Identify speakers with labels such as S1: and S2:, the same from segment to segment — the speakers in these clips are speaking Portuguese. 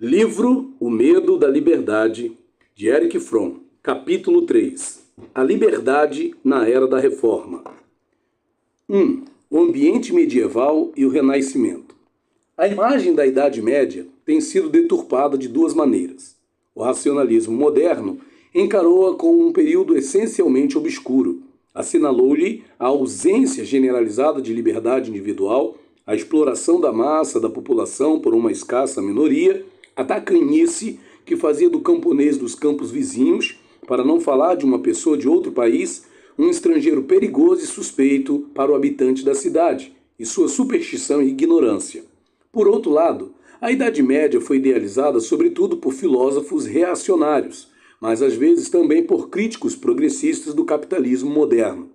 S1: Livro O Medo da Liberdade, de Erich Fromm, capítulo 3. A Liberdade na Era da Reforma. 1. O ambiente medieval e o Renascimento. A imagem da Idade Média tem sido deturpada de duas maneiras. O racionalismo moderno encarou-a como um período essencialmente obscuro. Assinalou-lhe a ausência generalizada de liberdade individual, a exploração da massa da população por uma escassa minoria, a tacanhice que fazia do camponês dos campos vizinhos, para não falar de uma pessoa de outro país, um estrangeiro perigoso e suspeito para o habitante da cidade, e sua superstição e ignorância. Por outro lado, a Idade Média foi idealizada sobretudo por filósofos reacionários, mas às vezes também por críticos progressistas do capitalismo moderno.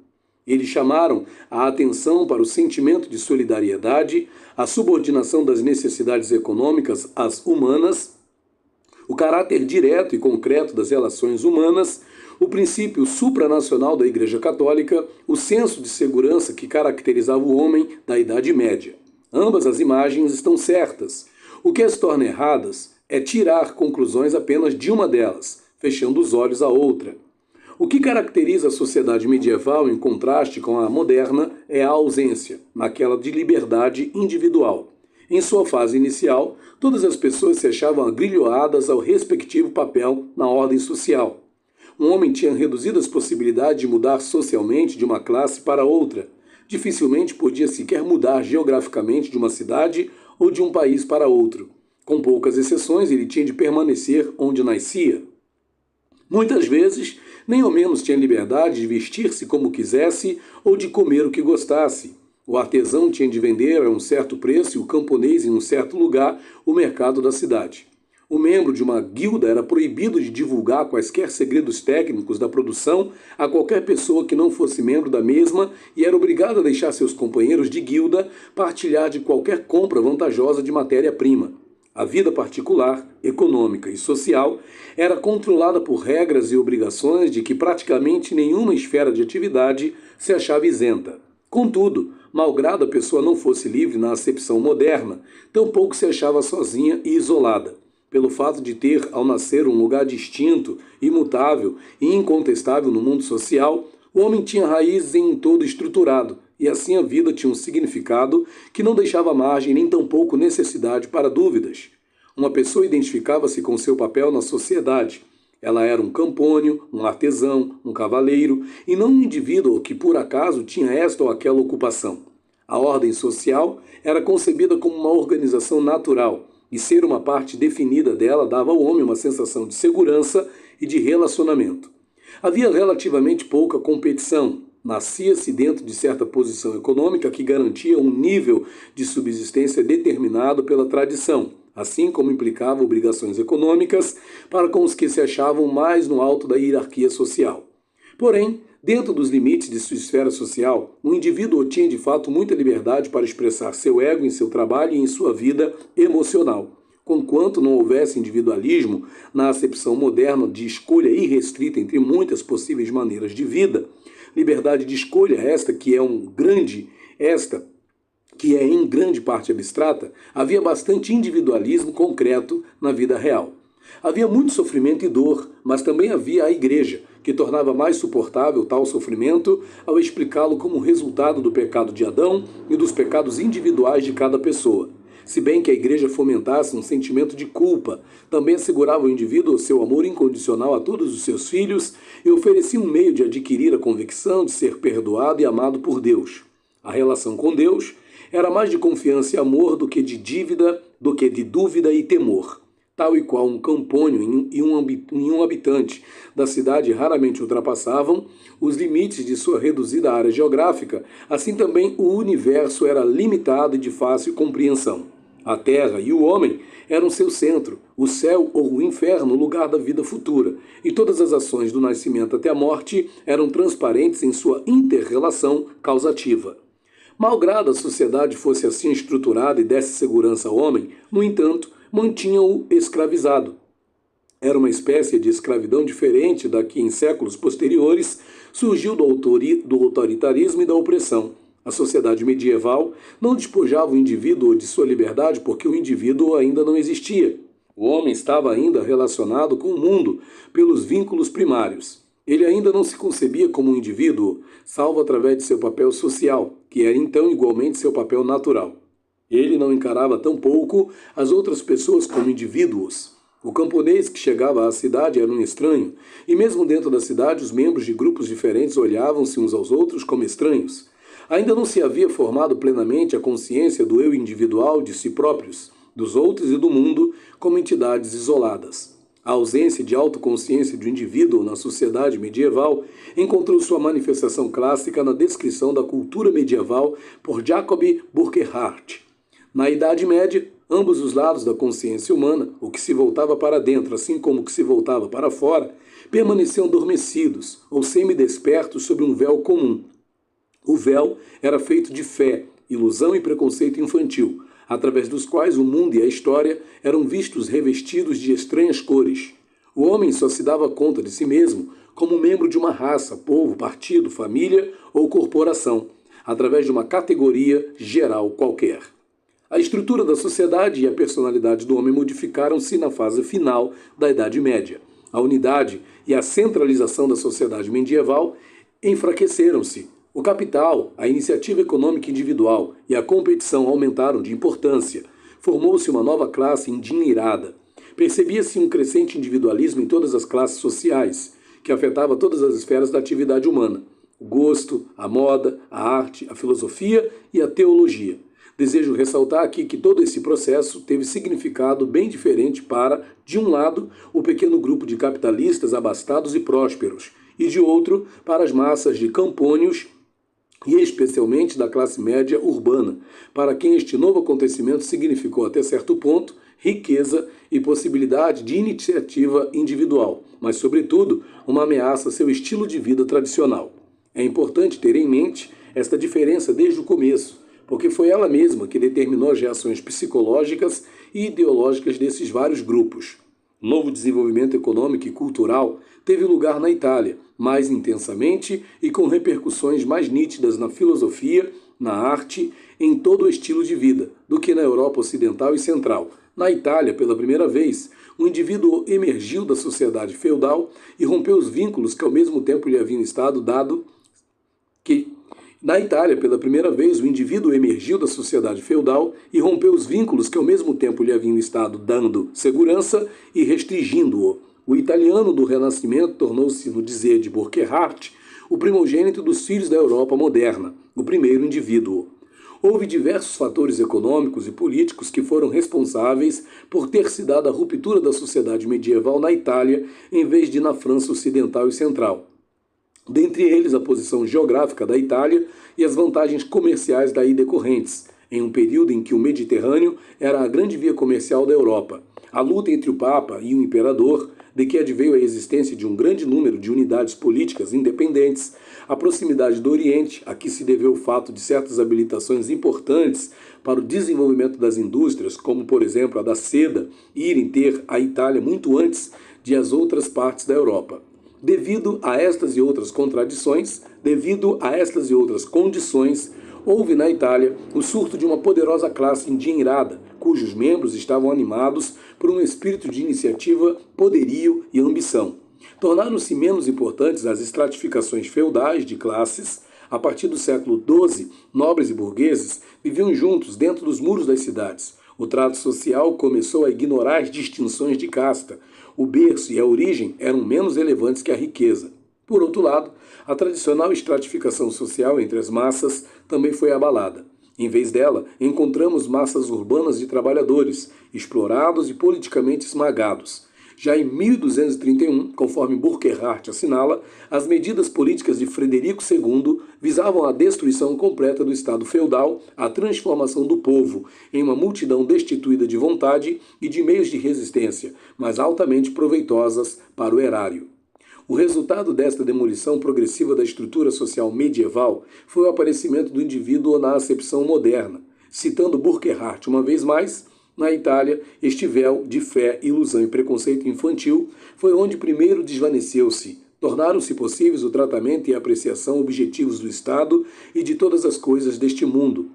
S1: Eles chamaram a atenção para o sentimento de solidariedade, a subordinação das necessidades econômicas às humanas, o caráter direto e concreto das relações humanas, o princípio supranacional da Igreja Católica, o senso de segurança que caracterizava o homem da Idade Média. Ambas as imagens estão certas. O que as torna erradas é tirar conclusões apenas de uma delas, fechando os olhos à outra. O que caracteriza a sociedade medieval em contraste com a moderna é a ausência, naquela de liberdade individual. Em sua fase inicial, todas as pessoas se achavam agrilhoadas ao respectivo papel na ordem social. Um homem tinha reduzidas possibilidades de mudar socialmente de uma classe para outra. Dificilmente podia sequer mudar geograficamente de uma cidade ou de um país para outro. Com poucas exceções, ele tinha de permanecer onde nascia. Muitas vezes, nem ao menos tinha liberdade de vestir-se como quisesse ou de comer o que gostasse. O artesão tinha de vender a um certo preço e o camponês em um certo lugar o mercado da cidade. O membro de uma guilda era proibido de divulgar quaisquer segredos técnicos da produção a qualquer pessoa que não fosse membro da mesma e era obrigado a deixar seus companheiros de guilda partilhar de qualquer compra vantajosa de matéria-prima. A vida particular, econômica e social era controlada por regras e obrigações de que praticamente nenhuma esfera de atividade se achava isenta. Contudo, malgrado a pessoa não fosse livre na acepção moderna, tampouco se achava sozinha e isolada. Pelo fato de ter, ao nascer, um lugar distinto, imutável e incontestável no mundo social, o homem tinha raízes em todo estruturado, e assim a vida tinha um significado que não deixava margem nem tampouco necessidade para dúvidas. Uma pessoa identificava-se com seu papel na sociedade. Ela era um campônio, um artesão, um cavaleiro, e não um indivíduo que por acaso tinha esta ou aquela ocupação. A ordem social era concebida como uma organização natural, e ser uma parte definida dela dava ao homem uma sensação de segurança e de relacionamento. Havia relativamente pouca competição. Nascia-se dentro de certa posição econômica que garantia um nível de subsistência determinado pela tradição, assim como implicava obrigações econômicas para com os que se achavam mais no alto da hierarquia social. Porém, dentro dos limites de sua esfera social, o indivíduo tinha de fato muita liberdade para expressar seu ego em seu trabalho e em sua vida emocional. Conquanto não houvesse individualismo na acepção moderna de escolha irrestrita entre muitas possíveis maneiras de vida, liberdade de escolha, esta que é em grande parte abstrata, havia bastante individualismo concreto na vida real. Havia muito sofrimento e dor, mas também havia a Igreja, que tornava mais suportável tal sofrimento ao explicá-lo como resultado do pecado de Adão e dos pecados individuais de cada pessoa. Se bem que a Igreja fomentasse um sentimento de culpa, também assegurava ao indivíduo o seu amor incondicional a todos os seus filhos e oferecia um meio de adquirir a convicção de ser perdoado e amado por Deus. A relação com Deus era mais de confiança e amor do que de dúvida e temor. Tal e qual um campônio e um habitante da cidade raramente ultrapassavam os limites de sua reduzida área geográfica, assim também o universo era limitado e de fácil compreensão. A terra e o homem eram seu centro, o céu ou o inferno o lugar da vida futura, e todas as ações do nascimento até a morte eram transparentes em sua inter-relação causativa. Malgrado a sociedade fosse assim estruturada e desse segurança ao homem, no entanto, mantinha-o escravizado. Era uma espécie de escravidão diferente da que em séculos posteriores surgiu do autoritarismo e da opressão. A sociedade medieval não despojava o indivíduo de sua liberdade porque o indivíduo ainda não existia. O homem estava ainda relacionado com o mundo pelos vínculos primários. Ele ainda não se concebia como um indivíduo, salvo através de seu papel social, que era então igualmente seu papel natural. Ele não encarava tampouco as outras pessoas como indivíduos. O camponês que chegava à cidade era um estranho, e mesmo dentro da cidade os membros de grupos diferentes olhavam-se uns aos outros como estranhos. Ainda não se havia formado plenamente a consciência do eu individual de si próprios, dos outros e do mundo como entidades isoladas. A ausência de autoconsciência de um indivíduo na sociedade medieval encontrou sua manifestação clássica na descrição da cultura medieval por Jacob Burckhardt. Na Idade Média, ambos os lados da consciência humana, o que se voltava para dentro, assim como o que se voltava para fora, permaneciam adormecidos ou semidespertos sob um véu comum. O véu era feito de fé, ilusão e preconceito infantil, através dos quais o mundo e a história eram vistos revestidos de estranhas cores. O homem só se dava conta de si mesmo como membro de uma raça, povo, partido, família ou corporação, através de uma categoria geral qualquer. A estrutura da sociedade e a personalidade do homem modificaram-se na fase final da Idade Média. A unidade e a centralização da sociedade medieval enfraqueceram-se. O capital, a iniciativa econômica individual e a competição aumentaram de importância. Formou-se uma nova classe endinheirada. Percebia-se um crescente individualismo em todas as classes sociais, que afetava todas as esferas da atividade humana: o gosto, a moda, a arte, a filosofia e a teologia. Desejo ressaltar aqui que todo esse processo teve significado bem diferente para, de um lado, o pequeno grupo de capitalistas abastados e prósperos, e de outro, para as massas de campônios e especialmente da classe média urbana, para quem este novo acontecimento significou até certo ponto riqueza e possibilidade de iniciativa individual, mas sobretudo uma ameaça a seu estilo de vida tradicional. É importante ter em mente esta diferença desde o começo, porque foi ela mesma que determinou as reações psicológicas e ideológicas desses vários grupos. O novo desenvolvimento econômico e cultural teve lugar na Itália, mais intensamente e com repercussões mais nítidas na filosofia, na arte, em todo o estilo de vida, do que na Europa Ocidental e Central. Na Itália, pela primeira vez, o indivíduo emergiu da sociedade feudal e rompeu os vínculos que ao mesmo tempo lhe haviam estado dado que Na Itália, pela primeira vez, o indivíduo emergiu da sociedade feudal e rompeu os vínculos que ao mesmo tempo lhe haviam estado dando segurança e restringindo-o. O italiano do Renascimento tornou-se, no dizer de Burckhardt, o primogênito dos filhos da Europa moderna, o primeiro indivíduo. Houve diversos fatores econômicos e políticos que foram responsáveis por ter se dado a ruptura da sociedade medieval na Itália em vez de na França Ocidental e Central. Dentre eles, a posição geográfica da Itália e as vantagens comerciais daí decorrentes, em um período em que o Mediterrâneo era a grande via comercial da Europa. A luta entre o Papa e o Imperador, de que adveio a existência de um grande número de unidades políticas independentes, a proximidade do Oriente, a que se deveu o fato de certas habilitações importantes para o desenvolvimento das indústrias, como por exemplo a da seda, irem ter a Itália muito antes de as outras partes da Europa. Devido a estas e outras contradições, devido a estas e outras condições, houve na Itália o surto de uma poderosa classe endinheirada, cujos membros estavam animados por um espírito de iniciativa, poderio e ambição. Tornaram-se menos importantes as estratificações feudais de classes. A partir do século XII, nobres e burgueses viviam juntos dentro dos muros das cidades. O trato social começou a ignorar as distinções de casta. O berço e a origem eram menos relevantes que a riqueza. Por outro lado, a tradicional estratificação social entre as massas também foi abalada. Em vez dela, encontramos massas urbanas de trabalhadores, explorados e politicamente esmagados. Já em 1231, conforme Burckhardt assinala, as medidas políticas de Frederico II visavam a destruição completa do Estado feudal, a transformação do povo em uma multidão destituída de vontade e de meios de resistência, mas altamente proveitosas para o erário. O resultado desta demolição progressiva da estrutura social medieval foi o aparecimento do indivíduo na acepção moderna. Citando Burckhardt uma vez mais, na Itália, este véu de fé, ilusão e preconceito infantil foi onde primeiro desvaneceu-se. Tornaram-se possíveis o tratamento e a apreciação objetivos do Estado e de todas as coisas deste mundo.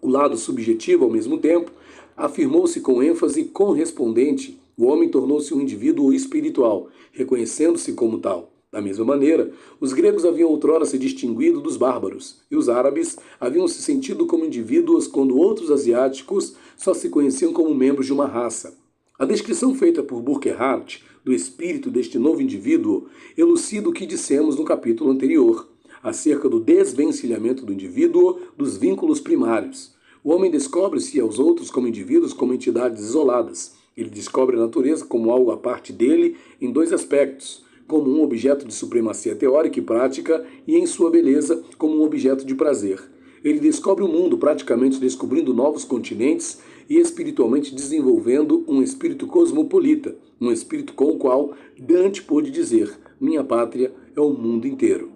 S1: O lado subjetivo, ao mesmo tempo, afirmou-se com ênfase correspondente O homem tornou-se um indivíduo espiritual, reconhecendo-se como tal. Da mesma maneira, os gregos haviam outrora se distinguido dos bárbaros, e os árabes haviam se sentido como indivíduos quando outros asiáticos só se conheciam como membros de uma raça. A descrição feita por Burckhardt do espírito deste novo indivíduo elucida o que dissemos no capítulo anterior, acerca do desvencilhamento do indivíduo dos vínculos primários. O homem descobre-se aos outros como indivíduos, como entidades isoladas. Ele descobre a natureza como algo à parte dele em dois aspectos, como um objeto de supremacia teórica e prática, e em sua beleza como um objeto de prazer. Ele descobre o mundo praticamente descobrindo novos continentes e espiritualmente desenvolvendo um espírito cosmopolita, um espírito com o qual Dante pôde dizer: minha pátria é o mundo inteiro.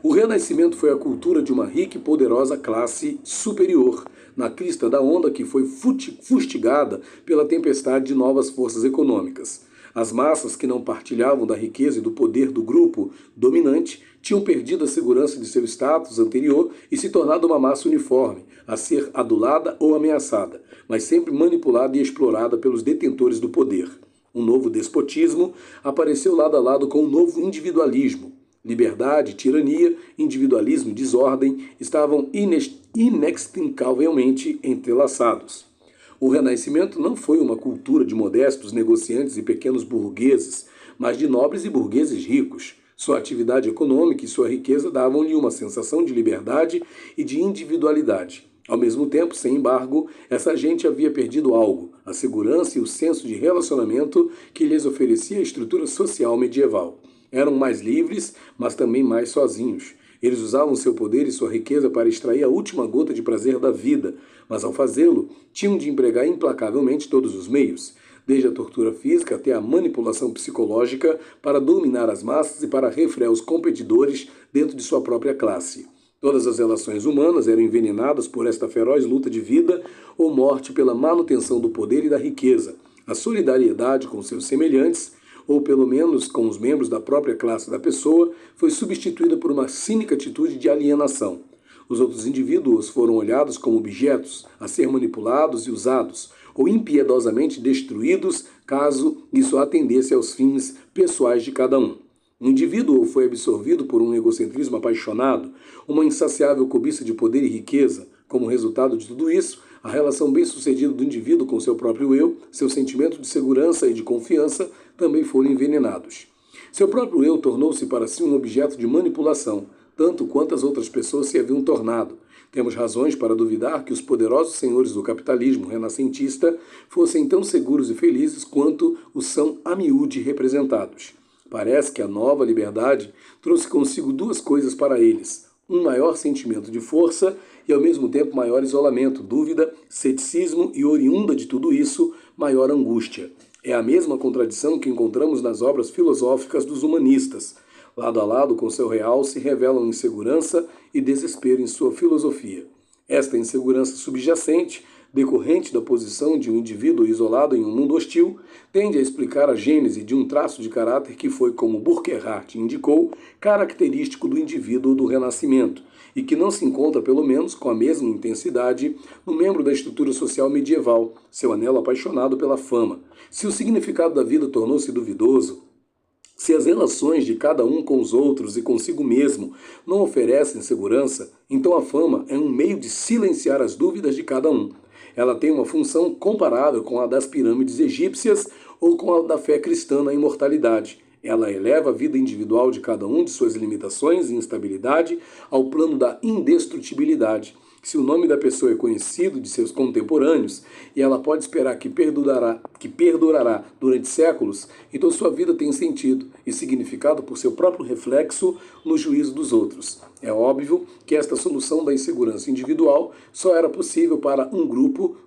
S1: O Renascimento foi a cultura de uma rica e poderosa classe superior, na crista da onda que foi fustigada pela tempestade de novas forças econômicas. As massas que não partilhavam da riqueza e do poder do grupo dominante tinham perdido a segurança de seu status anterior e se tornado uma massa uniforme, a ser adulada ou ameaçada, mas sempre manipulada e explorada pelos detentores do poder. Um novo despotismo apareceu lado a lado com um novo individualismo. Liberdade, tirania, individualismo e desordem estavam inextricavelmente entrelaçados. O Renascimento não foi uma cultura de modestos negociantes e pequenos burgueses, mas de nobres e burgueses ricos. Sua atividade econômica e sua riqueza davam-lhe uma sensação de liberdade e de individualidade. Ao mesmo tempo, sem embargo, essa gente havia perdido algo, a segurança e o senso de relacionamento que lhes oferecia a estrutura social medieval. Eram mais livres, mas também mais sozinhos. Eles usavam seu poder e sua riqueza para extrair a última gota de prazer da vida, mas ao fazê-lo, tinham de empregar implacavelmente todos os meios, desde a tortura física até a manipulação psicológica, para dominar as massas e para refrear os competidores dentro de sua própria classe. Todas as relações humanas eram envenenadas por esta feroz luta de vida ou morte pela manutenção do poder e da riqueza. A solidariedade com seus semelhantes, ou pelo menos com os membros da própria classe da pessoa, foi substituída por uma cínica atitude de alienação. Os outros indivíduos foram olhados como objetos a ser manipulados e usados, ou impiedosamente destruídos caso isso atendesse aos fins pessoais de cada um. O indivíduo foi absorvido por um egocentrismo apaixonado, uma insaciável cobiça de poder e riqueza. Como resultado de tudo isso, a relação bem-sucedida do indivíduo com seu próprio eu, seu sentimento de segurança e de confiança também foram envenenados. Seu próprio eu tornou-se para si um objeto de manipulação, tanto quanto as outras pessoas se haviam tornado. Temos razões para duvidar que os poderosos senhores do capitalismo renascentista fossem tão seguros e felizes quanto os são a miúde representados. Parece que a nova liberdade trouxe consigo duas coisas para eles: um maior sentimento de força e, ao mesmo tempo, maior isolamento, dúvida, ceticismo e, oriunda de tudo isso, maior angústia. É a mesma contradição que encontramos nas obras filosóficas dos humanistas. Lado a lado com seu real se revelam insegurança e desespero em sua filosofia. Esta insegurança subjacente, decorrente da posição de um indivíduo isolado em um mundo hostil, tende a explicar a gênese de um traço de caráter que foi, como Burckhardt indicou, característico do indivíduo do Renascimento, e que não se encontra, pelo menos, com a mesma intensidade no membro da estrutura social medieval, seu anelo apaixonado pela fama. Se o significado da vida tornou-se duvidoso, se as relações de cada um com os outros e consigo mesmo não oferecem segurança, então a fama é um meio de silenciar as dúvidas de cada um. Ela tem uma função comparável com a das pirâmides egípcias ou com a da fé cristã na imortalidade. Ela eleva a vida individual de cada um de suas limitações e instabilidade ao plano da indestrutibilidade. Se o nome da pessoa é conhecido de seus contemporâneos e ela pode esperar que perdurará durante séculos, então sua vida tem sentido e significado por seu próprio reflexo no juízo dos outros. É óbvio que esta solução da insegurança individual só era possível para um grupo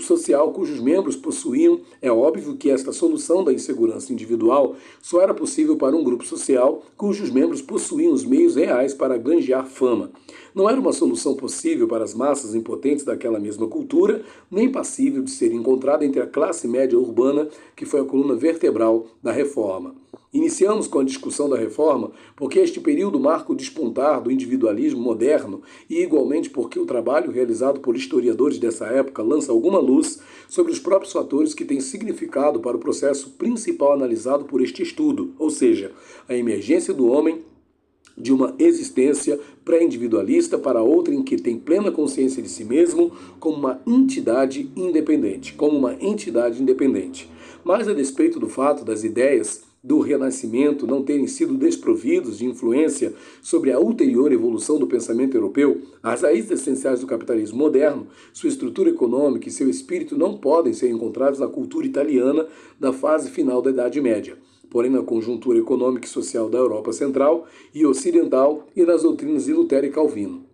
S1: social cujos membros possuíam, é óbvio que esta solução da insegurança individual só era possível para um grupo social cujos membros possuíam os meios reais para granjear fama. Não era uma solução possível para as massas impotentes daquela mesma cultura, nem passível de ser encontrada entre a classe média urbana, que foi a coluna vertebral da Reforma. Iniciamos com a discussão da reforma porque este período marca o despontar do individualismo moderno e igualmente porque o trabalho realizado por historiadores dessa época lança alguma luz sobre os próprios fatores que têm significado para o processo principal analisado por este estudo, ou seja, a emergência do homem de uma existência pré-individualista para outra em que tem plena consciência de si mesmo como uma entidade independente, Mas a despeito do fato das ideias do Renascimento não terem sido desprovidos de influência sobre a ulterior evolução do pensamento europeu, as raízes essenciais do capitalismo moderno, sua estrutura econômica e seu espírito não podem ser encontrados na cultura italiana da fase final da Idade Média, porém na conjuntura econômica e social da Europa Central e Ocidental e nas doutrinas de Lutero e Calvino.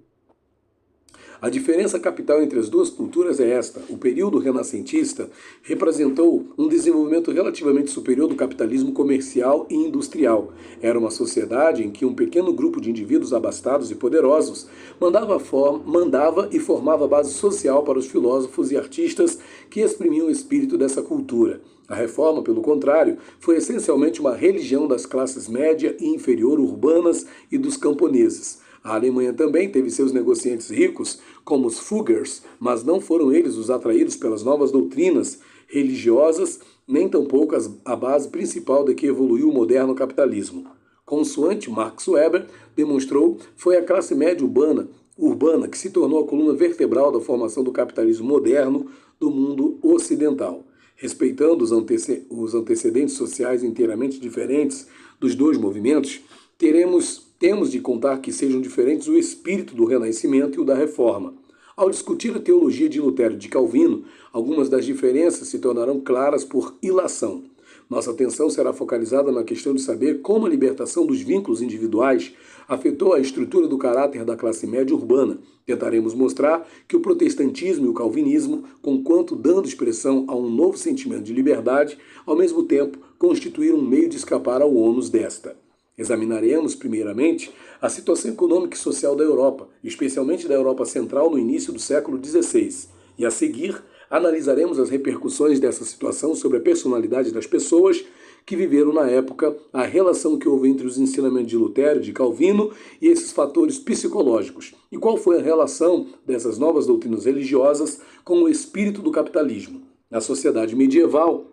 S1: A diferença capital entre as duas culturas é esta. O período renascentista representou um desenvolvimento relativamente superior do capitalismo comercial e industrial. Era uma sociedade em que um pequeno grupo de indivíduos abastados e poderosos mandava e formava base social para os filósofos e artistas que exprimiam o espírito dessa cultura. A reforma, pelo contrário, foi essencialmente uma religião das classes média e inferior urbanas e dos camponeses. A Alemanha também teve seus negociantes ricos, como os Fuggers, mas não foram eles os atraídos pelas novas doutrinas religiosas, nem tampouco a base principal de que evoluiu o moderno capitalismo. Consoante Max Weber demonstrou, foi a classe média urbana que se tornou a coluna vertebral da formação do capitalismo moderno do mundo ocidental. Respeitando os antecedentes sociais inteiramente diferentes dos dois movimentos, temos de contar que sejam diferentes o espírito do Renascimento e o da Reforma. Ao discutir a teologia de Lutero e de Calvino, algumas das diferenças se tornarão claras por ilação. Nossa atenção será focalizada na questão de saber como a libertação dos vínculos individuais afetou a estrutura do caráter da classe média urbana. Tentaremos mostrar que o protestantismo e o calvinismo, conquanto dando expressão a um novo sentimento de liberdade, ao mesmo tempo constituíram um meio de escapar ao ônus desta. Examinaremos, primeiramente, a situação econômica e social da Europa, especialmente da Europa Central no início do século XVI, e a seguir analisaremos as repercussões dessa situação sobre a personalidade das pessoas que viveram na época, a relação que houve entre os ensinamentos de Lutero e de Calvino e esses fatores psicológicos, e qual foi a relação dessas novas doutrinas religiosas com o espírito do capitalismo. Na sociedade medieval,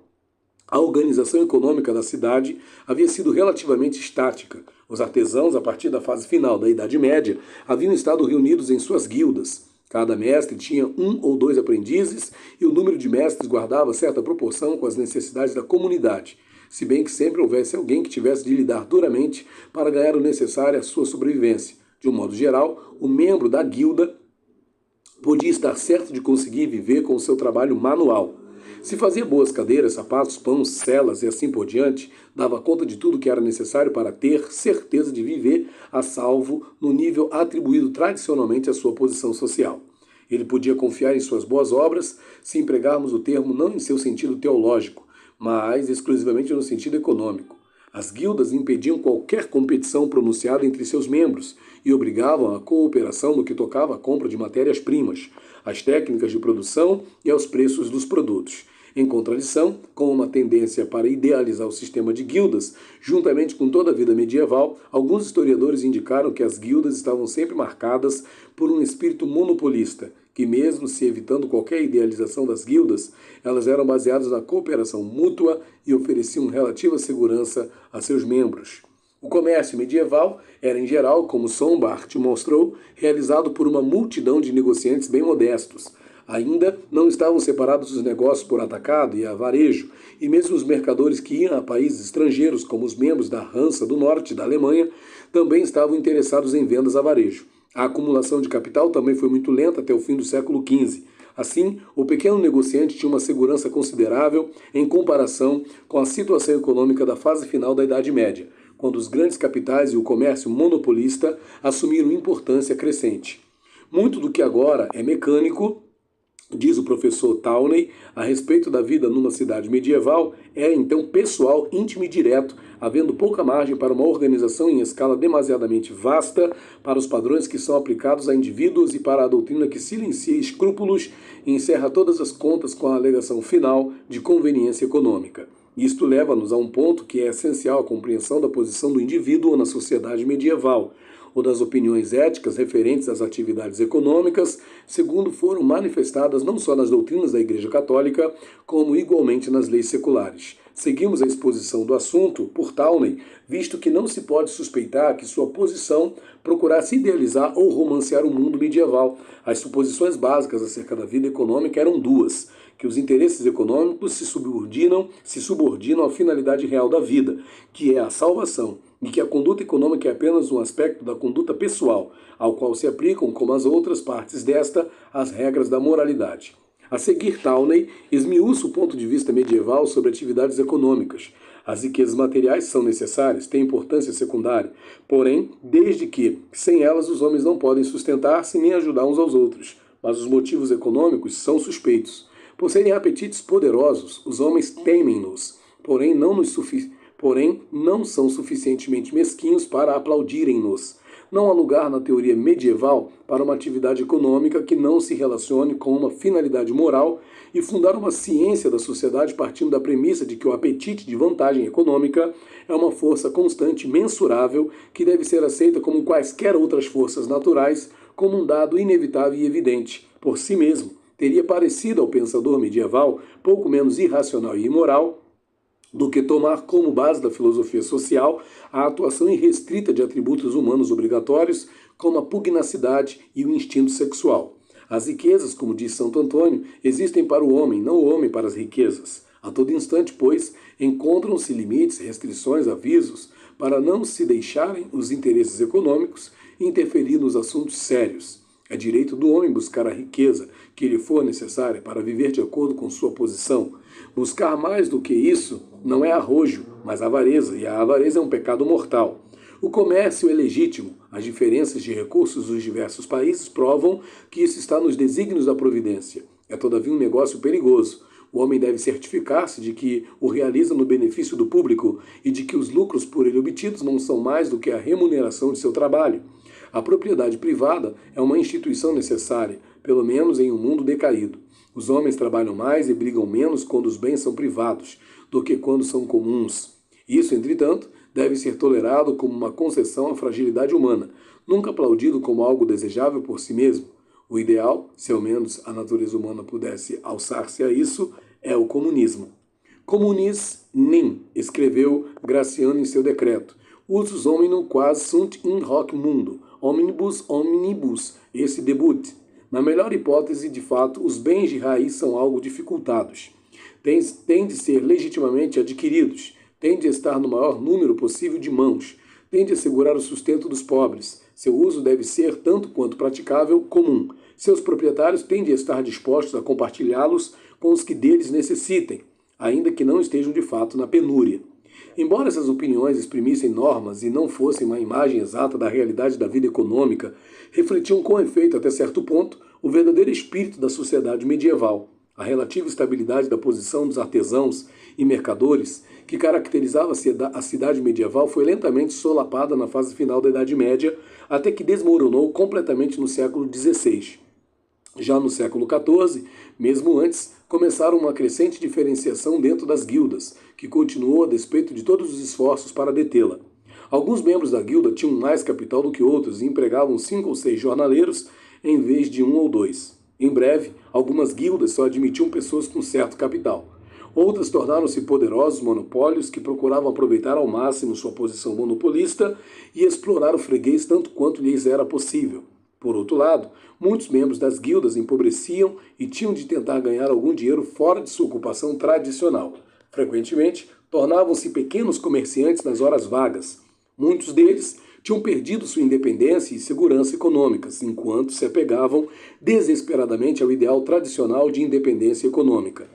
S1: a organização econômica da cidade havia sido relativamente estática. Os artesãos, a partir da fase final da Idade Média, haviam estado reunidos em suas guildas. Cada mestre tinha 1 ou 2 aprendizes e o número de mestres guardava certa proporção com as necessidades da comunidade, se bem que sempre houvesse alguém que tivesse de lidar duramente para ganhar o necessário à sua sobrevivência. De um modo geral, o membro da guilda podia estar certo de conseguir viver com o seu trabalho manual. Se fazia boas cadeiras, sapatos, pães, celas e assim por diante, dava conta de tudo que era necessário para ter certeza de viver a salvo no nível atribuído tradicionalmente à sua posição social. Ele podia confiar em suas boas obras, se empregarmos o termo não em seu sentido teológico, mas exclusivamente no sentido econômico. As guildas impediam qualquer competição pronunciada entre seus membros e obrigavam a cooperação no que tocava à compra de matérias-primas, às técnicas de produção e aos preços dos produtos. Em contradição, com uma tendência para idealizar o sistema de guildas, juntamente com toda a vida medieval, alguns historiadores indicaram que as guildas estavam sempre marcadas por um espírito monopolista, que mesmo se evitando qualquer idealização das guildas, elas eram baseadas na cooperação mútua e ofereciam relativa segurança a seus membros. O comércio medieval era, em geral, como Sombart mostrou, realizado por uma multidão de negociantes bem modestos. Ainda não estavam separados os negócios por atacado e a varejo, e mesmo os mercadores que iam a países estrangeiros, como os membros da Hansa do Norte da Alemanha, também estavam interessados em vendas a varejo. A acumulação de capital também foi muito lenta até o fim do século XV. Assim, o pequeno negociante tinha uma segurança considerável em comparação com a situação econômica da fase final da Idade Média, quando os grandes capitais e o comércio monopolista assumiram importância crescente. Muito do que agora é mecânico, diz o professor Tawney, a respeito da vida numa cidade medieval, é então pessoal, íntimo e direto, havendo pouca margem para uma organização em escala demasiadamente vasta para os padrões que são aplicados a indivíduos e para a doutrina que silencia escrúpulos e encerra todas as contas com a alegação final de conveniência econômica. Isto leva-nos a um ponto que é essencial à compreensão da posição do indivíduo na sociedade medieval, ou das opiniões éticas referentes às atividades econômicas, segundo foram manifestadas não só nas doutrinas da Igreja Católica, como igualmente nas leis seculares. Seguimos a exposição do assunto por Townley, visto que não se pode suspeitar que sua posição procurasse idealizar ou romancear o mundo medieval. As suposições básicas acerca da vida econômica eram duas: que os interesses econômicos se subordinam à finalidade real da vida, que é a salvação, e que a conduta econômica é apenas um aspecto da conduta pessoal, ao qual se aplicam, como as outras partes desta, as regras da moralidade. A seguir, Townley esmiuça o ponto de vista medieval sobre atividades econômicas. As riquezas materiais são necessárias, têm importância secundária, porém, desde que, sem elas, os homens não podem sustentar-se nem ajudar uns aos outros. Mas os motivos econômicos são suspeitos. Por serem apetites poderosos, os homens temem-nos, porém não são suficientemente mesquinhos para aplaudirem-nos. Não há lugar na teoria medieval para uma atividade econômica que não se relacione com uma finalidade moral, e fundar uma ciência da sociedade partindo da premissa de que o apetite de vantagem econômica é uma força constante e mensurável que deve ser aceita como quaisquer outras forças naturais, como um dado inevitável e evidente por si mesmo. Teria parecido ao pensador medieval pouco menos irracional e imoral do que tomar como base da filosofia social a atuação irrestrita de atributos humanos obrigatórios, como a pugnacidade e o instinto sexual. As riquezas, como diz Santo Antônio, existem para o homem, não o homem para as riquezas. A todo instante, pois, encontram-se limites, restrições, avisos, para não se deixarem os interesses econômicos interferir nos assuntos sérios. É direito do homem buscar a riqueza que lhe for necessária para viver de acordo com sua posição. Buscar mais do que isso não é arrojo, mas avareza, e a avareza é um pecado mortal. O comércio é legítimo. As diferenças de recursos dos diversos países provam que isso está nos desígnios da providência. É todavia um negócio perigoso. O homem deve certificar-se de que o realiza no benefício do público e de que os lucros por ele obtidos não são mais do que a remuneração de seu trabalho. A propriedade privada é uma instituição necessária, pelo menos em um mundo decaído. Os homens trabalham mais e brigam menos quando os bens são privados do que quando são comuns. Isso, entretanto, deve ser tolerado como uma concessão à fragilidade humana, nunca aplaudido como algo desejável por si mesmo. O ideal, se ao menos a natureza humana pudesse alçar-se a isso, é o comunismo. Communis nim, escreveu Graciano em seu decreto. Usus hominum quas sunt in hoc mundo, omnibus omnibus, esse debut. Na melhor hipótese, de fato, os bens de raiz são algo dificultados. Têm de ser legitimamente adquiridos, têm de estar no maior número possível de mãos, têm de assegurar o sustento dos pobres. Seu uso deve ser, tanto quanto praticável, comum. Seus proprietários têm de estar dispostos a compartilhá-los com os que deles necessitem, ainda que não estejam de fato na penúria. Embora essas opiniões exprimissem normas e não fossem uma imagem exata da realidade da vida econômica, refletiam com efeito, até certo ponto, o verdadeiro espírito da sociedade medieval. A relativa estabilidade da posição dos artesãos e mercadores, que caracterizava a cidade medieval, foi lentamente solapada na fase final da Idade Média, até que desmoronou completamente no século XVI. Já no século XIV, mesmo antes, começaram uma crescente diferenciação dentro das guildas, que continuou a despeito de todos os esforços para detê-la. Alguns membros da guilda tinham mais capital do que outros e empregavam 5 ou 6 jornaleiros em vez de 1 ou 2. Em breve, algumas guildas só admitiam pessoas com certo capital. Outras tornaram-se poderosos monopólios que procuravam aproveitar ao máximo sua posição monopolista e explorar o freguês tanto quanto lhes era possível. Por outro lado, muitos membros das guildas empobreciam e tinham de tentar ganhar algum dinheiro fora de sua ocupação tradicional. Frequentemente, tornavam-se pequenos comerciantes nas horas vagas. Muitos deles tinham perdido sua independência e segurança econômicas, enquanto se apegavam desesperadamente ao ideal tradicional de independência econômica.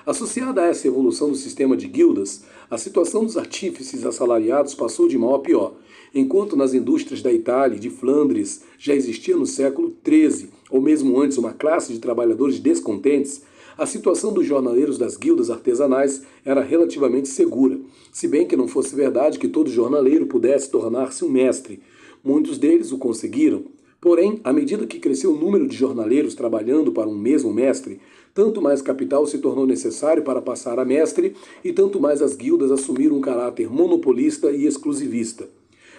S1: Associada a essa evolução do sistema de guildas, a situação dos artífices assalariados passou de mal a pior. Enquanto nas indústrias da Itália e de Flandres já existia no século XIII, ou mesmo antes, uma classe de trabalhadores descontentes, a situação dos jornaleiros das guildas artesanais era relativamente segura, se bem que não fosse verdade que todo jornaleiro pudesse tornar-se um mestre. Muitos deles o conseguiram. Porém, à medida que cresceu o número de jornaleiros trabalhando para um mesmo mestre, tanto mais capital se tornou necessário para passar a mestre e tanto mais as guildas assumiram um caráter monopolista e exclusivista.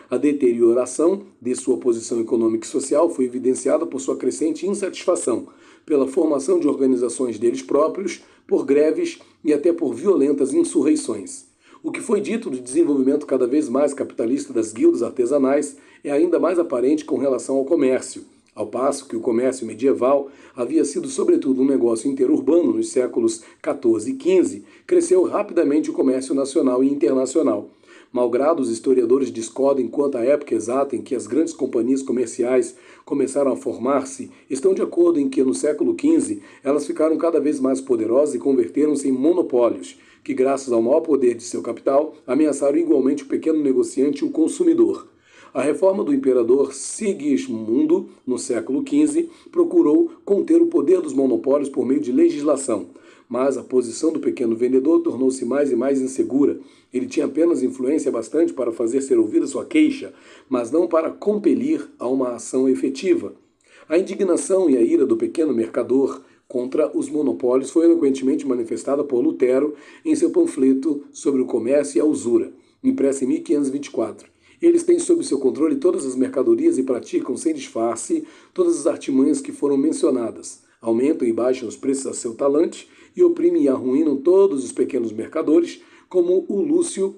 S1: A deterioração de sua posição econômica e social foi evidenciada por sua crescente insatisfação, pela formação de organizações deles próprios, por greves e até por violentas insurreições. O que foi dito do desenvolvimento cada vez mais capitalista das guildas artesanais é ainda mais aparente com relação ao comércio, ao passo que o comércio medieval havia sido sobretudo um negócio interurbano nos séculos XIV e XV, cresceu rapidamente o comércio nacional e internacional. Malgrado os historiadores discordem quanto à época exata em que as grandes companhias comerciais começaram a formar-se, estão de acordo em que no século XV elas ficaram cada vez mais poderosas e converteram-se em monopólios, que graças ao maior poder de seu capital ameaçaram igualmente o pequeno negociante e o consumidor. A reforma do imperador Sigismundo, no século XV, procurou conter o poder dos monopólios por meio de legislação, mas a posição do pequeno vendedor tornou-se mais e mais insegura. Ele tinha apenas influência bastante para fazer ser ouvida sua queixa, mas não para compelir a uma ação efetiva. A indignação e a ira do pequeno mercador contra os monopólios foi eloquentemente manifestada por Lutero em seu panfleto sobre o comércio e a usura, impresso em 1524. Eles têm sob seu controle todas as mercadorias e praticam sem disfarce todas as artimanhas que foram mencionadas. Aumentam e baixam os preços a seu talante e oprimem e arruinam todos os pequenos mercadores, como o Lúcio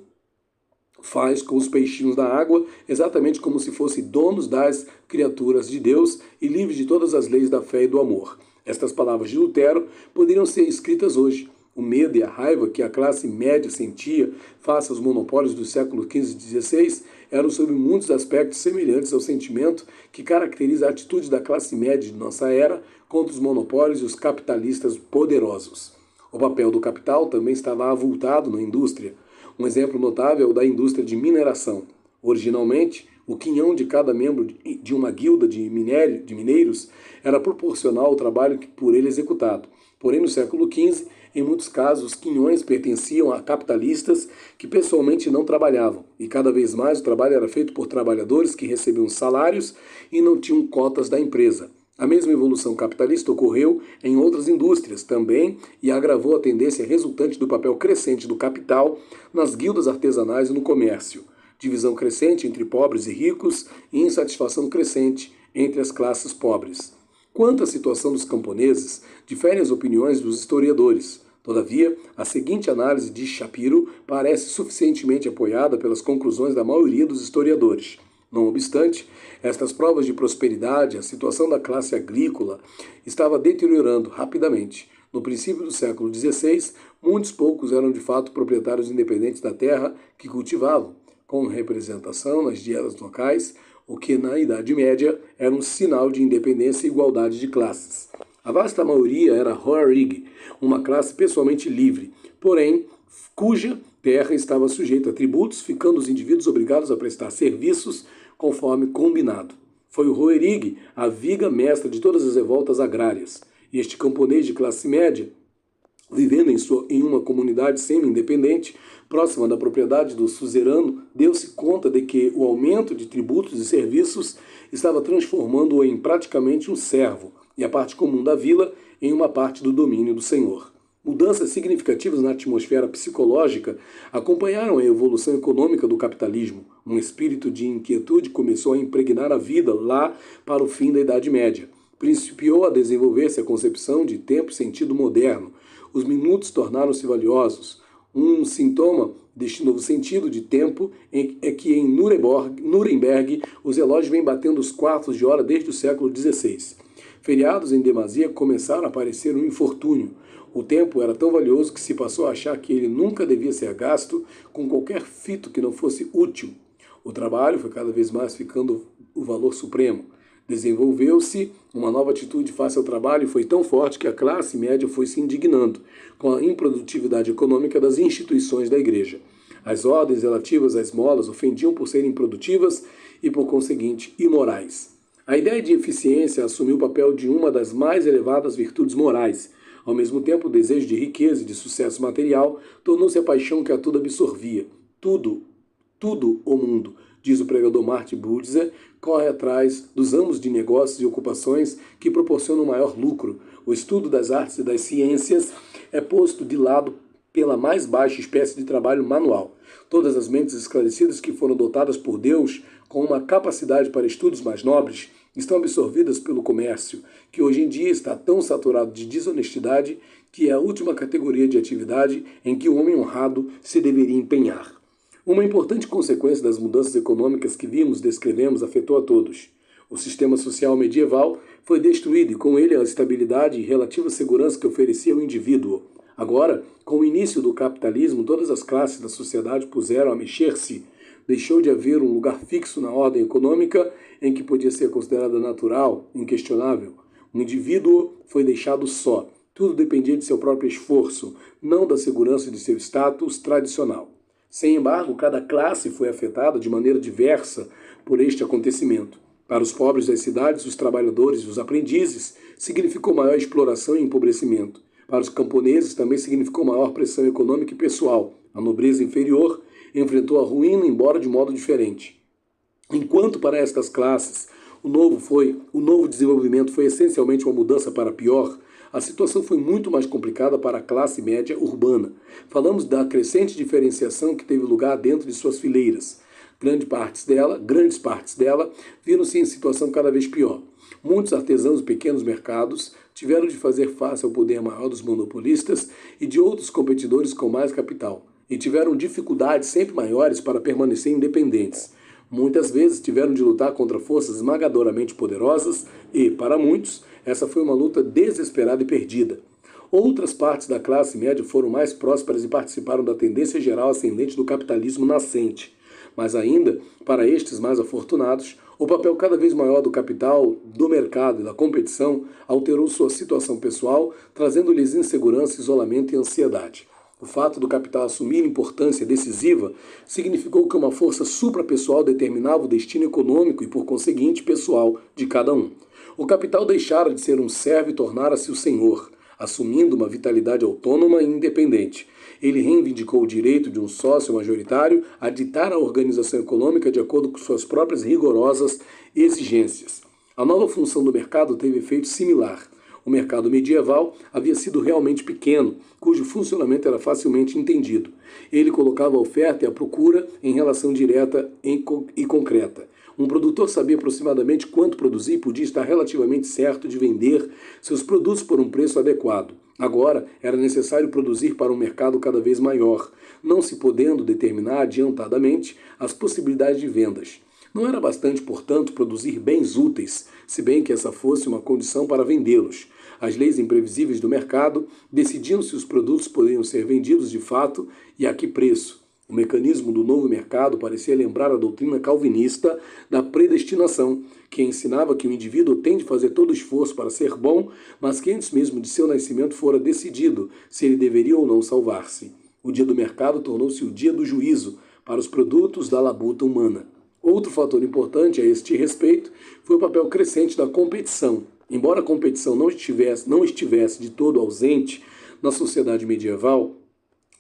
S1: faz com os peixinhos da água, exatamente como se fossem donos das criaturas de Deus e livres de todas as leis da fé e do amor. Estas palavras de Lutero poderiam ser escritas hoje. O medo e a raiva que a classe média sentia face aos monopólios do século XV e XVI eram sob muitos aspectos semelhantes ao sentimento que caracteriza a atitude da classe média de nossa era contra os monopólios e os capitalistas poderosos. O papel do capital também estava avultado na indústria. Um exemplo notável é o da indústria de mineração. Originalmente, o quinhão de cada membro de uma guilda de mineiros era proporcional ao trabalho por ele executado. Porém, no século XV, em muitos casos, os quinhões pertenciam a capitalistas que pessoalmente não trabalhavam, e cada vez mais o trabalho era feito por trabalhadores que recebiam salários e não tinham cotas da empresa. A mesma evolução capitalista ocorreu em outras indústrias também e agravou a tendência resultante do papel crescente do capital nas guildas artesanais e no comércio, divisão crescente entre pobres e ricos e insatisfação crescente entre as classes pobres. Quanto à situação dos camponeses, diferem as opiniões dos historiadores. Todavia, a seguinte análise de Shapiro parece suficientemente apoiada pelas conclusões da maioria dos historiadores. Não obstante, estas provas de prosperidade, a situação da classe agrícola estava deteriorando rapidamente. No princípio do século XVI, muitos poucos eram de fato proprietários independentes da terra que cultivavam, com representação nas dietas locais, o que na Idade Média era um sinal de independência e igualdade de classes. A vasta maioria era Hoarig, uma classe pessoalmente livre, porém cuja terra estava sujeita a tributos, ficando os indivíduos obrigados a prestar serviços conforme combinado. Foi o Hoerig a viga mestra de todas as revoltas agrárias, e este camponês de classe média, vivendo em uma comunidade semi-independente, próxima da propriedade do suzerano, deu-se conta de que o aumento de tributos e serviços estava transformando-o em praticamente um servo, e a parte comum da vila em uma parte do domínio do senhor. Mudanças significativas na atmosfera psicológica acompanharam a evolução econômica do capitalismo. Um espírito de inquietude começou a impregnar a vida lá para o fim da Idade Média. Principiou a desenvolver-se a concepção de tempo e sentido moderno. Os minutos tornaram-se valiosos. Um sintoma deste novo sentido de tempo é que em Nuremberg os relógios vêm batendo os quartos de hora desde o século XVI. Feriados em demasia começaram a parecer um infortúnio. O tempo era tão valioso que se passou a achar que ele nunca devia ser gasto com qualquer fito que não fosse útil. O trabalho foi cada vez mais ficando o valor supremo. Desenvolveu-se uma nova atitude face ao trabalho e foi tão forte que a classe média foi se indignando com a improdutividade econômica das instituições da igreja. As ordens relativas às esmolas ofendiam por serem improdutivas e, por conseguinte, imorais. A ideia de eficiência assumiu o papel de uma das mais elevadas virtudes morais. Ao mesmo tempo, o desejo de riqueza e de sucesso material tornou-se a paixão que a tudo absorvia. Tudo o mundo, diz o pregador Martin Bucer, corre atrás dos ramos de negócios e ocupações que proporcionam maior lucro. O estudo das artes e das ciências é posto de lado pela mais baixa espécie de trabalho manual. Todas as mentes esclarecidas que foram dotadas por Deus com uma capacidade para estudos mais nobres estão absorvidas pelo comércio, que hoje em dia está tão saturado de desonestidade que é a última categoria de atividade em que o homem honrado se deveria empenhar. Uma importante consequência das mudanças econômicas que descrevemos, afetou a todos. O sistema social medieval foi destruído e com ele a estabilidade e relativa segurança que oferecia ao indivíduo. Agora, com o início do capitalismo, todas as classes da sociedade puseram a mexer-se. Deixou de haver um lugar fixo na ordem econômica em que podia ser considerada natural, inquestionável. O indivíduo foi deixado só. Tudo dependia de seu próprio esforço, não da segurança de seu status tradicional. Sem embargo, cada classe foi afetada de maneira diversa por este acontecimento. Para os pobres das cidades, os trabalhadores e os aprendizes, significou maior exploração e empobrecimento. Para os camponeses, também significou maior pressão econômica e pessoal. A nobreza inferior enfrentou a ruína, embora de modo diferente. Enquanto para estas classes o novo desenvolvimento foi essencialmente uma mudança para pior, a situação foi muito mais complicada para a classe média urbana. Falamos da crescente diferenciação que teve lugar dentro de suas fileiras. Grandes partes dela viram-se em situação cada vez pior. Muitos artesãos e pequenos mercados tiveram de fazer face ao poder maior dos monopolistas e de outros competidores com mais capital, e tiveram dificuldades sempre maiores para permanecer independentes. Muitas vezes tiveram de lutar contra forças esmagadoramente poderosas e, para muitos, essa foi uma luta desesperada e perdida. Outras partes da classe média foram mais prósperas e participaram da tendência geral ascendente do capitalismo nascente. Mas ainda, para estes mais afortunados, o papel cada vez maior do capital, do mercado e da competição alterou sua situação pessoal, trazendo-lhes insegurança, isolamento e ansiedade. O fato do capital assumir importância decisiva significou que uma força suprapessoal determinava o destino econômico e, por conseguinte, pessoal de cada um. O capital deixara de ser um servo e tornara-se o senhor, assumindo uma vitalidade autônoma e independente. Ele reivindicou o direito de um sócio majoritário a ditar a organização econômica de acordo com suas próprias rigorosas exigências. A nova função do mercado teve efeito similar. O mercado medieval havia sido realmente pequeno, cujo funcionamento era facilmente entendido. Ele colocava a oferta e a procura em relação direta e concreta. Um produtor sabia aproximadamente quanto produzir e podia estar relativamente certo de vender seus produtos por um preço adequado. Agora, era necessário produzir para um mercado cada vez maior, não se podendo determinar adiantadamente as possibilidades de vendas. Não era bastante, portanto, produzir bens úteis, se bem que essa fosse uma condição para vendê-los. As leis imprevisíveis do mercado decidiam se os produtos poderiam ser vendidos de fato e a que preço. O mecanismo do novo mercado parecia lembrar a doutrina calvinista da predestinação, que ensinava que o indivíduo tem de fazer todo o esforço para ser bom, mas que antes mesmo de seu nascimento fora decidido se ele deveria ou não salvar-se. O dia do mercado tornou-se o dia do juízo para os produtos da labuta humana. Outro fator importante a este respeito foi o papel crescente da competição. Embora a competição não estivesse de todo ausente na sociedade medieval,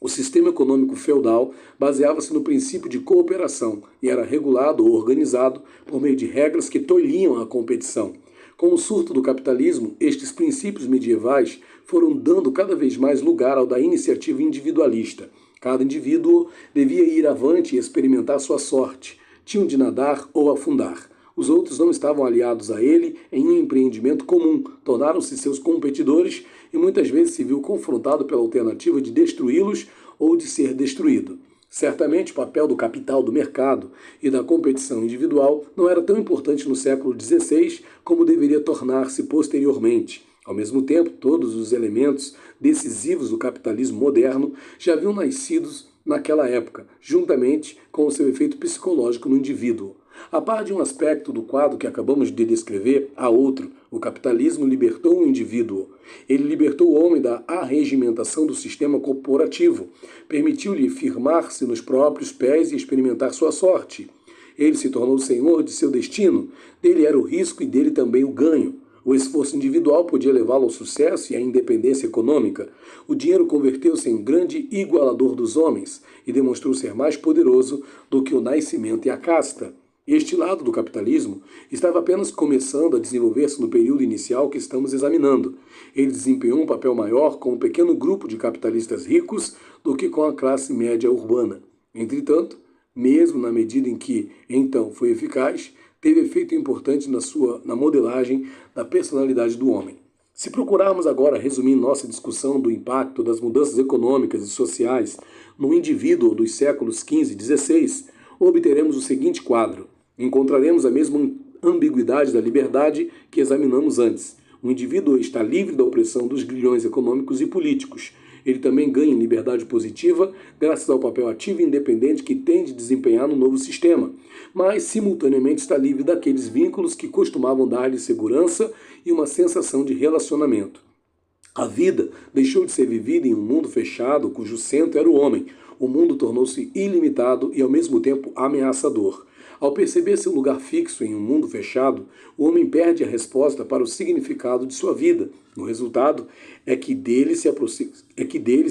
S1: o sistema econômico feudal baseava-se no princípio de cooperação e era regulado ou organizado por meio de regras que tolhiam a competição. Com o surto do capitalismo, estes princípios medievais foram dando cada vez mais lugar ao da iniciativa individualista. Cada indivíduo devia ir avante e experimentar sua sorte. Tinham de nadar ou afundar. Os outros não estavam aliados a ele em um empreendimento comum, tornaram-se seus competidores e muitas vezes se viu confrontado pela alternativa de destruí-los ou de ser destruído. Certamente o papel do capital do mercado e da competição individual não era tão importante no século XVI como deveria tornar-se posteriormente. Ao mesmo tempo, todos os elementos decisivos do capitalismo moderno já haviam nascido naquela época, juntamente com o seu efeito psicológico no indivíduo. A par de um aspecto do quadro que acabamos de descrever, há outro. O capitalismo libertou o indivíduo. Ele libertou o homem da arregimentação do sistema corporativo. Permitiu-lhe firmar-se nos próprios pés e experimentar sua sorte. Ele se tornou senhor de seu destino. Dele era o risco e dele também o ganho. O esforço individual podia levá-lo ao sucesso e à independência econômica. O dinheiro converteu-se em grande igualador dos homens e demonstrou ser mais poderoso do que o nascimento e a casta. Este lado do capitalismo estava apenas começando a desenvolver-se no período inicial que estamos examinando. Ele desempenhou um papel maior com um pequeno grupo de capitalistas ricos do que com a classe média urbana. Entretanto, mesmo na medida em que, então, foi eficaz, teve efeito importante na modelagem da personalidade do homem. Se procurarmos agora resumir nossa discussão do impacto das mudanças econômicas e sociais no indivíduo dos séculos XV e XVI, obteremos o seguinte quadro. Encontraremos a mesma ambiguidade da liberdade que examinamos antes. O indivíduo está livre da opressão dos grilhões econômicos e políticos. Ele também ganha liberdade positiva graças ao papel ativo e independente que tem de desempenhar no novo sistema, mas simultaneamente está livre daqueles vínculos que costumavam dar-lhe segurança e uma sensação de relacionamento. A vida deixou de ser vivida em um mundo fechado cujo centro era o homem. O mundo tornou-se ilimitado e ao mesmo tempo ameaçador. Ao perceber seu lugar fixo em um mundo fechado, o homem perde a resposta para o significado de sua vida. O resultado é que dele se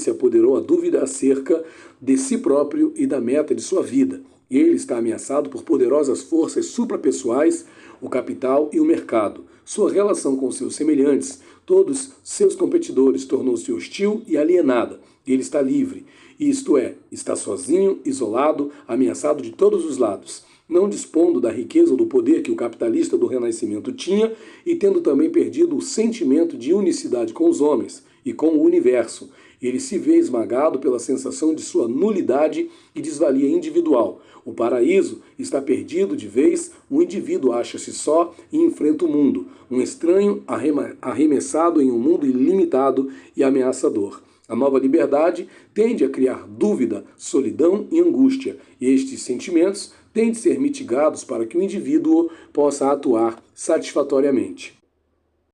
S1: apoderou a dúvida acerca de si próprio e da meta de sua vida. Ele está ameaçado por poderosas forças suprapessoais, o capital e o mercado. Sua relação com seus semelhantes, todos seus competidores, tornou-se hostil e alienada. Ele está livre, isto é, está sozinho, isolado, ameaçado de todos os lados, não dispondo da riqueza ou do poder que o capitalista do Renascimento tinha e tendo também perdido o sentimento de unicidade com os homens e com o universo. Ele se vê esmagado pela sensação de sua nulidade e desvalia individual. O paraíso está perdido de vez, o indivíduo acha-se só e enfrenta o mundo, um estranho arremessado em um mundo ilimitado e ameaçador. A nova liberdade tende a criar dúvida, solidão e angústia, e estes sentimentos têm de ser mitigados para que o indivíduo possa atuar satisfatoriamente.